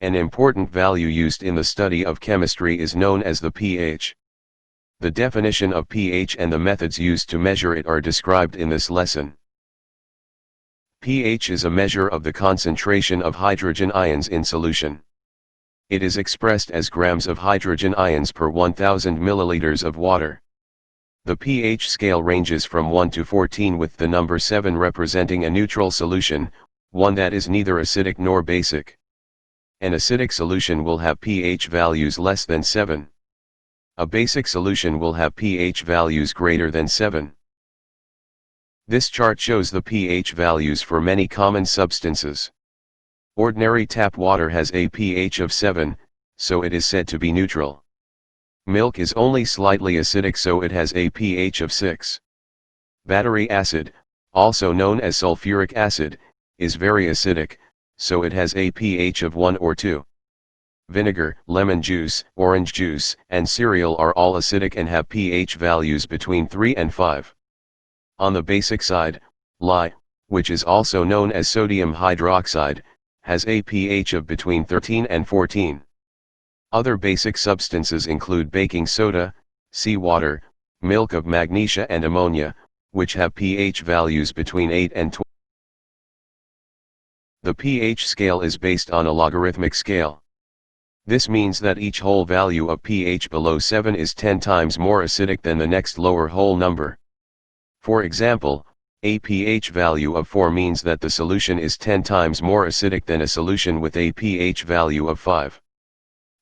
An important value used in the study of chemistry is known as the pH. The definition of pH and the methods used to measure it are described in this lesson. pH is a measure of the concentration of hydrogen ions in solution. It is expressed as grams of hydrogen ions per 1000 milliliters of water. The pH scale ranges from 1 to 14, with the number 7 representing a neutral solution, one that is neither acidic nor basic. An acidic solution will have pH values less than 7. A basic solution will have pH values greater than 7. This chart shows the pH values for many common substances. Ordinary tap water has a pH of 7, so it is said to be neutral. Milk is only slightly acidic, so it has a pH of 6. Battery acid, also known as sulfuric acid, is very acidic, so it has a pH of 1 or 2. Vinegar, lemon juice, orange juice, and cereal are all acidic and have pH values between 3 and 5. On the basic side, lye, which is also known as sodium hydroxide, has a pH of between 13 and 14. Other basic substances include baking soda, seawater, milk of magnesia and ammonia, which have pH values between 8 and 12. The pH scale is based on a logarithmic scale. This means that each whole value of pH below 7 is 10 times more acidic than the next lower whole number. For example, a pH value of 4 means that the solution is 10 times more acidic than a solution with a pH value of 5.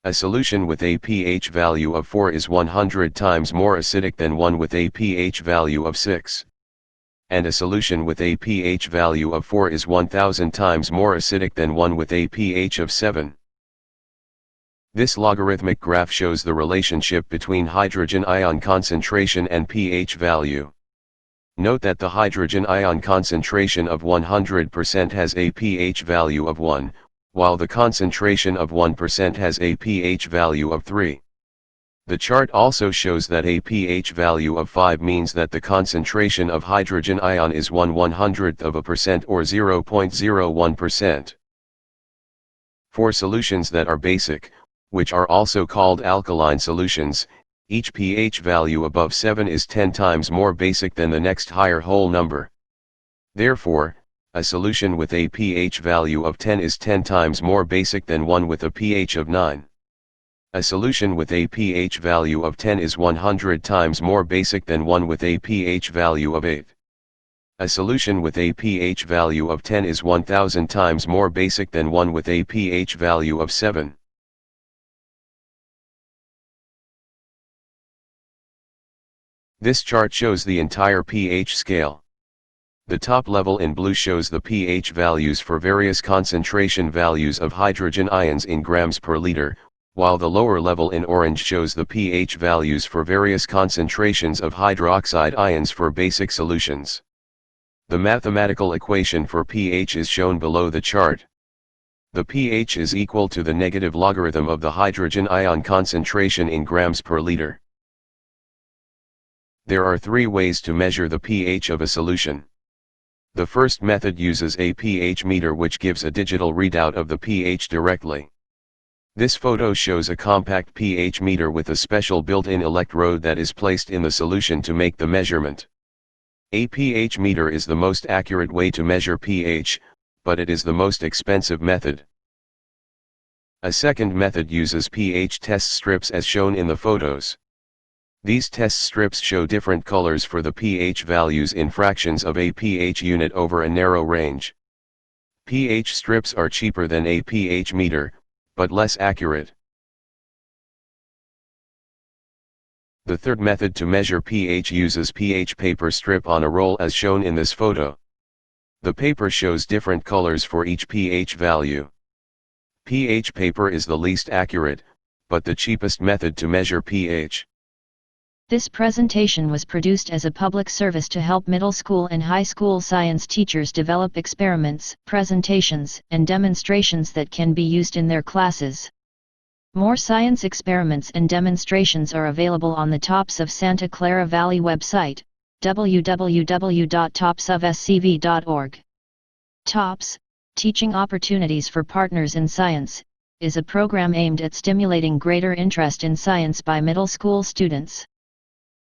A solution with a pH value of 4 is 100 times more acidic than one with a pH value of 6. And a solution with a pH value of 4 is 1000 times more acidic than one with a pH of 7. This logarithmic graph shows the relationship between hydrogen ion concentration and pH value. Note that the hydrogen ion concentration of 100% has a pH value of 1, while the concentration of 1% has a pH value of 3. The chart also shows that a pH value of 5 means that the concentration of hydrogen ion is 1/100% or 0.01%. For solutions that are basic, which are also called alkaline solutions, each pH value above 7 is 10 times more basic than the next higher whole number. Therefore, a solution with a pH value of 10 is 10 times more basic than one with a pH of 9. A solution with a pH value of 10 is 100 times more basic than one with a pH value of 8. A solution with a pH value of 10 is 1000 times more basic than one with a pH value of 7. This chart shows the entire pH scale. The top level in blue shows the pH values for various concentration values of hydrogen ions in grams per liter, while the lower level in orange shows the pH values for various concentrations of hydroxide ions for basic solutions. The mathematical equation for pH is shown below the chart. The pH is equal to the negative logarithm of the hydrogen ion concentration in grams per liter. There are 3 ways to measure the pH of a solution. The first method uses a pH meter, which gives a digital readout of the pH directly. This photo shows a compact pH meter with a special built-in electrode that is placed in the solution to make the measurement. A pH meter is the most accurate way to measure pH, but it is the most expensive method. A second method uses pH test strips as shown in the photos. These test strips show different colors for the pH values in fractions of a pH unit over a narrow range. pH strips are cheaper than a pH meter, but less accurate. The third method to measure pH uses pH paper strip on a roll as shown in this photo. The paper shows different colors for each pH value. pH paper is the least accurate, but the cheapest method to measure pH. This presentation was produced as a public service to help middle school and high school science teachers develop experiments, presentations, and demonstrations that can be used in their classes. More science experiments and demonstrations are available on the Tops of Santa Clara Valley website, www.topsofscv.org. TOPS, Teaching Opportunities for Partners in Science, is a program aimed at stimulating greater interest in science by middle school students.